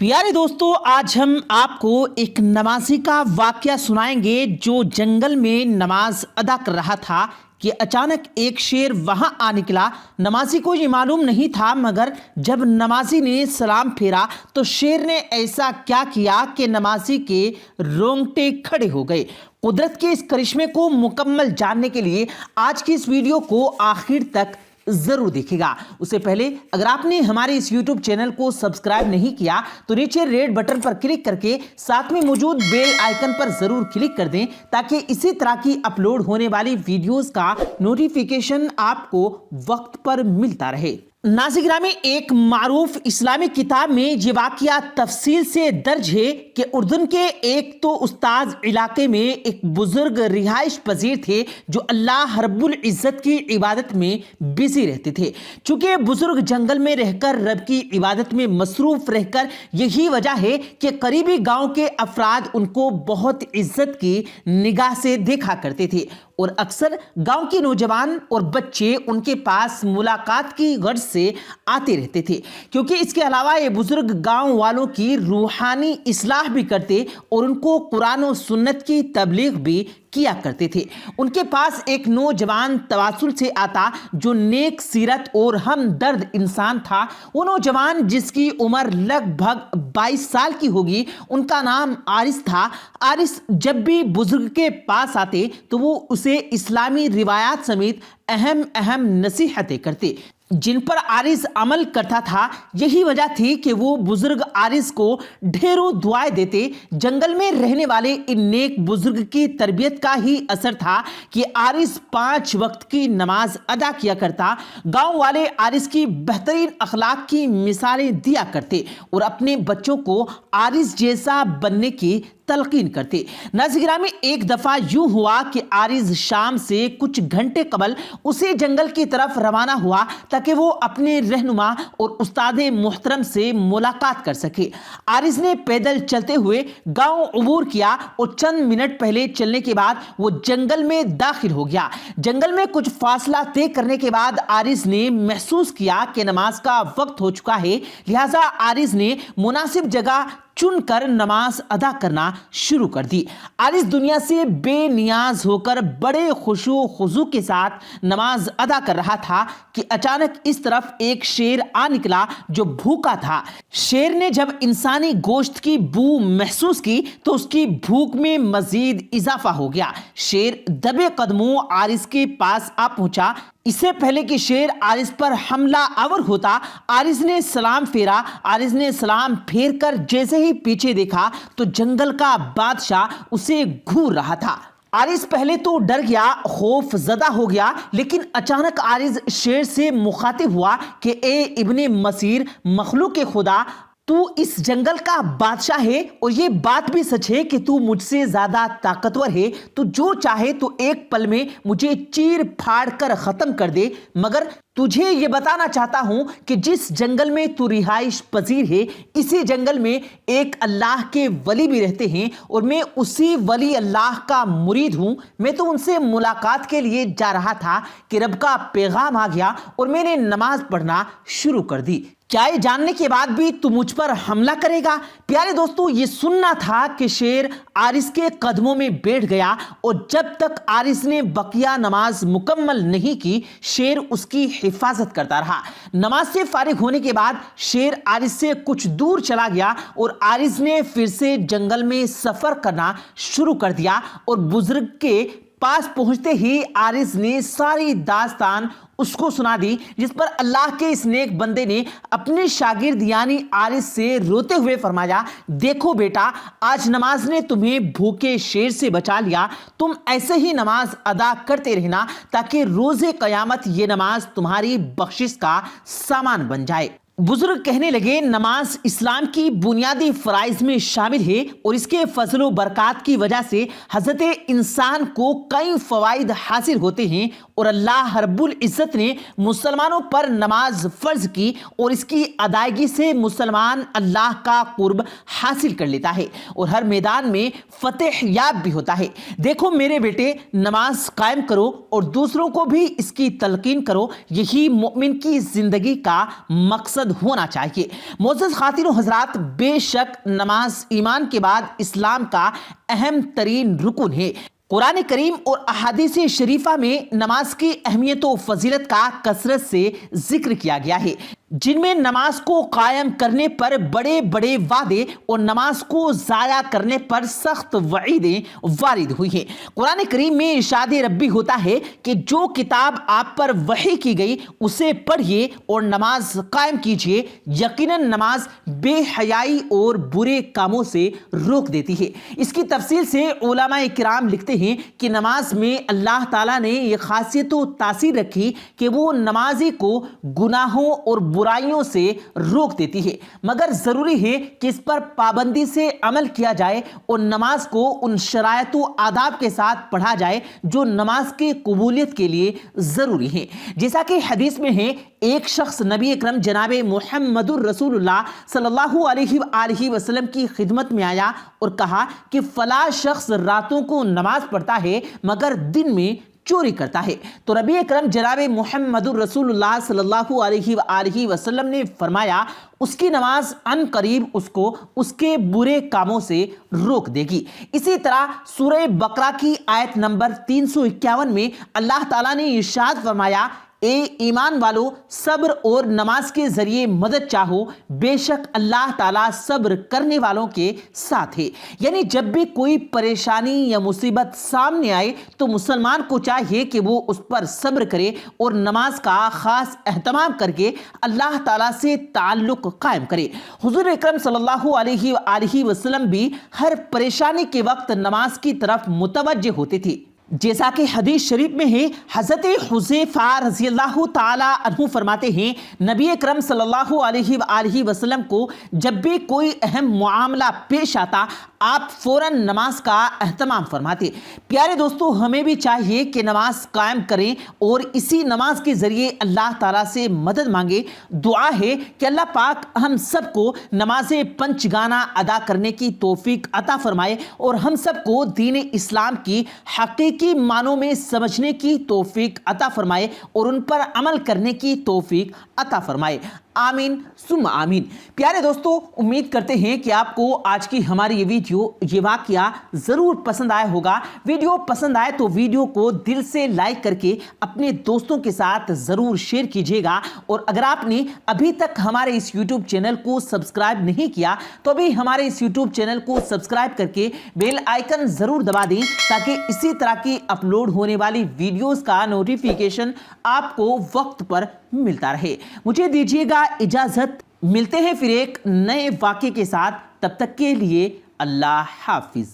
प्यारे दोस्तों, आज हम आपको एक नमाजी का वाकया सुनाएंगे जो जंगल में नमाज अदा कर रहा था कि अचानक एक शेर वहां आ निकला। नमाजी को ये मालूम नहीं था, मगर जब नमाजी ने सलाम फेरा तो शेर ने ऐसा क्या किया कि नमाजी के रोंगटे खड़े हो गए। कुदरत के इस करिश्मे को मुकम्मल जानने के लिए आज की इस वीडियो को आखिर तक जरूर देखिएगा। उससे पहले अगर आपने हमारे इस YouTube चैनल को सब्सक्राइब नहीं किया तो नीचे रेड बटन पर क्लिक करके साथ में मौजूद बेल आइकन पर जरूर क्लिक कर दें ताकि इसी तरह की अपलोड होने वाली वीडियोस का नोटिफिकेशन आपको वक्त पर मिलता रहे। नाज़रीन, एक मारूफ इस्लामिक किताब में ये वाकया तफसील से दर्ज है कि उर्दून के एक तो उस्ताद इलाके में एक बुजुर्ग रिहाइश पजीर थे जो अल्लाह रब्बुल इज़्ज़त की इबादत में बिजी रहते थे। चूंकि बुजुर्ग जंगल में रहकर रब की इबादत में मसरूफ रहकर यही वजह है कि करीबी गांव के अफराद उनको बहुत इज्जत की निगाह से देखा करते थे और अक्सर गांव के नौजवान और बच्चे उनके पास मुलाकात की गर्ज से आते रहते थे, क्योंकि इसके अलावा ये बुजुर्ग गांव वालों की रूहानी इस्लाह भी करते और उनको कुरान और सुन्नत की तबलीग भी किया करते थे। उनके पास एक नौजवान तवासुल से आता जो नेक सीरत और हमदर्द इंसान था। वो नौजवान जिसकी उम्र लगभग 22 साल की होगी, उनका नाम आरिस था। आरिस जब भी बुजुर्ग के पास आते तो वो उसे इस्लामी रिवायात समेत अहम नसीहतें करते जिन पर आरिस अमल करता था। यही वजह थी कि वो बुजुर्ग आरिस को ढेरों दुआएं देते। जंगल में रहने वाले इन नेक बुजुर्ग की तरबियत का ही असर था कि आरिस 5 वक्त की नमाज अदा किया करता। गांव वाले आरिस की बेहतरीन अखलाक की मिसालें दिया करते और अपने बच्चों को आरिस जैसा बनने की तलकीन करते। नाज़रीन, एक दफा यूं हुआ कि आरिस शाम से कुछ घंटे कबल उसे जंगल की तरफ रवाना हुआ ताकि वो अपने रहनुमा और उस्ताद मोहतरम से मुलाकात कर सके। आरिस ने पैदल चलते हुए गांव अबूर किया और चंद मिनट पहले चलने के बाद वो जंगल में दाखिल हो गया। जंगल में कुछ फासला तय करने के बाद आरिस ने महसूस किया कि नमाज का वक्त हो चुका है, लिहाजा आरिस ने मुनासिब जगह चुनकर नमाज अदा करना शुरू कर दी। आरिस दुनिया से बेनियाज होकर बड़े खुशू खुजू के साथ नमाज अदा कर रहा था कि अचानक इस तरफ एक शेर आ निकला जो भूखा था। शेर ने जब इंसानी गोश्त की बू महसूस की तो उसकी भूख में मजीद इजाफा हो गया। शेर दबे कदमों आरिस के पास आ पहुंचा। इससे पहले कि शेर आरिस पर हमला आवर होता, आरिस ने सलाम फेरा। आरिस ने सलाम फेर कर जैसे ही पीछे देखा तो जंगल का बादशाह उसे घूर रहा था। आरिस पहले तो डर गया, खौफ ज़दा हो गया, लेकिन अचानक आरिस शेर से मुखातिब हुआ कि ए इब्ने मसीर, मखलूक खुदा, तू इस जंगल का बादशाह है और ये बात भी सच है कि तू मुझसे ज्यादा ताकतवर है। तू जो चाहे तो एक पल में मुझे चीर फाड़ कर खत्म कर दे, मगर तुझे ये बताना चाहता हूं कि जिस जंगल में तू रिहाइश पजीर है, इसी जंगल में एक अल्लाह के वली भी रहते हैं और मैं उसी वली अल्लाह का मुरीद हूं। मैं तो उनसे मुलाकात के लिए जा रहा था कि रब का पैगाम आ गया और मैंने नमाज पढ़ना शुरू कर दी। क्या ये जानने के बाद भी तू मुझ पर हमला करेगा? प्यारे दोस्तों, ये सुनना था कि शेर आरिस के कदमों में बैठ गया और जब तक आरिस ने बकिया नमाज मुकम्मल नहीं की, शेर उसकी हिफाजत करता रहा। नमाज से फारिग होने के बाद शेर आरिस से कुछ दूर चला गया और आरिस ने फिर से जंगल में सफर करना शुरू कर दिया और बुजुर्ग के पास पहुंचते ही आरिस ने सारी दास्तान उसको सुना दी, जिस पर अल्लाह के इस नेक बंदे ने अपने शागिर्द यानी आरिस से रोते हुए फरमाया, देखो बेटा, आज नमाज ने तुम्हें भूखे शेर से बचा लिया। तुम ऐसे ही नमाज अदा करते रहना ताकि रोजे कयामत ये नमाज तुम्हारी बख्शिश का सामान बन जाए। बुजुर्ग कहने लगे, नमाज इस्लाम की बुनियादी फराइज में शामिल है और इसके फजल व बरकत की वजह से हजरत इंसान को कई फवाइद हासिल होते हैं और अल्लाह रब्बुल इज़्ज़त ने मुसलमानों पर नमाज फर्ज की और इसकी अदायगी से मुसलमान अल्लाह का कुर्ब हासिल कर लेता है और हर मैदान में फतेह याब भी होता है। देखो मेरे बेटे, नमाज कायम करो और दूसरों को भी इसकी तलकीन करो। यही मोमिन की जिंदगी का मकसद مقصد ہونا چاہیے۔ معزز خواتین و حضرات، بے شک نماز ایمان کے بعد اسلام کا اہم ترین رکن ہے۔ قرآن کریم اور احادیث شریفہ میں نماز کی اہمیت و فضیلت کا کثرت سے ذکر کیا گیا ہے، جن میں نماز کو قائم کرنے پر بڑے بڑے وعدے اور نماز کو ضائع کرنے پر سخت وعیدیں وارد ہوئی ہیں۔ قرآن کریم میں ارشاد ربی ہوتا ہے کہ جو کتاب آپ پر وحی کی گئی اسے پڑھیے اور نماز قائم کیجیے، یقیناً نماز بے حیائی اور برے کاموں سے روک دیتی ہے۔ اس کی تفصیل سے علماء کرام لکھتے ہیں کہ نماز میں اللہ تعالیٰ نے یہ خاصیت و تاثیر رکھی کہ وہ نمازی کو گناہوں اور برائیوں سے روک دیتی ہے، مگر ضروری ہے کہ اس پر پابندی سے عمل کیا جائے اور نماز کو ان شرائط و آداب کے ساتھ پڑھا جائے جو نماز کی قبولیت کے لیے ضروری ہیں۔ جیسا کہ حدیث میں ہے، ایک شخص نبی اکرم جناب محمد الرسول اللہ صلی اللہ علیہ وآلہ وسلم کی خدمت میں آیا اور کہا کہ فلاں شخص راتوں کو نماز پڑھتا ہے مگر دن میں چوری کرتا ہے۔ تو نبی اکرم جناب محمد الرسول اللہ صلی اللہ علیہ وآلہ وسلم نے فرمایا اس کی نماز عن قریب اس کو اس کے برے کاموں سے روک دے گی۔ اسی طرح سورہ بقرہ کی آیت نمبر 351 میں اللہ تعالیٰ نے ارشاد فرمایا، اے ایمان والو، صبر اور نماز کے ذریعے مدد چاہو، بے شک اللہ تعالیٰ صبر کرنے والوں کے ساتھ ہے۔ یعنی جب بھی کوئی پریشانی یا مصیبت سامنے آئے تو مسلمان کو چاہیے کہ وہ اس پر صبر کرے اور نماز کا خاص اہتمام کر کے اللہ تعالیٰ سے تعلق قائم کرے۔ حضور اکرم صلی اللہ علیہ وآلہ وسلم بھی ہر پریشانی کے وقت نماز کی طرف متوجہ ہوتے تھے، جیسا کہ حدیث شریف میں ہے۔ حضرت حذیفہ رضی اللہ تعالی عنہ فرماتے ہیں، نبی اکرم صلی اللہ علیہ وآلہ وسلم کو جب بھی کوئی اہم معاملہ پیش آتا آپ فوراً نماز کا اہتمام فرماتے۔ پیارے دوستو، ہمیں بھی چاہیے کہ نماز قائم کریں اور اسی نماز کے ذریعے اللہ تعالیٰ سے مدد مانگے۔ دعا ہے کہ اللہ پاک ہم سب کو نماز پنج گانا ادا کرنے کی توفیق عطا فرمائے اور ہم سب کو دین اسلام کی حقیقی معنوں میں سمجھنے کی توفیق عطا فرمائے اور ان پر عمل کرنے کی توفیق عطا فرمائے۔ آمین ثم آمین۔ پیارے دوستو، امید کرتے ہیں کہ آپ کو آج کی ہماری یہ ویڈیو، یہ واقعہ ضرور پسند آیا ہوگا۔ ویڈیو پسند آئے تو ویڈیو کو دل سے لائک کر کے اپنے دوستوں کے ساتھ ضرور شیئر کیجیے گا، اور اگر آپ نے ابھی تک ہمارے اس یوٹیوب چینل کو سبسکرائب نہیں کیا تو ابھی ہمارے اس یوٹیوب چینل کو سبسکرائب کر کے بیل آئیکن ضرور دبا دیں تاکہ اسی طرح کی اپلوڈ ہونے والی ویڈیوز کا نوٹیفیکیشن آپ کو وقت پر ملتا رہے۔ مجھے دیجیے گا اجازت، ملتے ہیں پھر ایک نئے واقعے کے ساتھ، تب تک کے لیے اللہ حافظ۔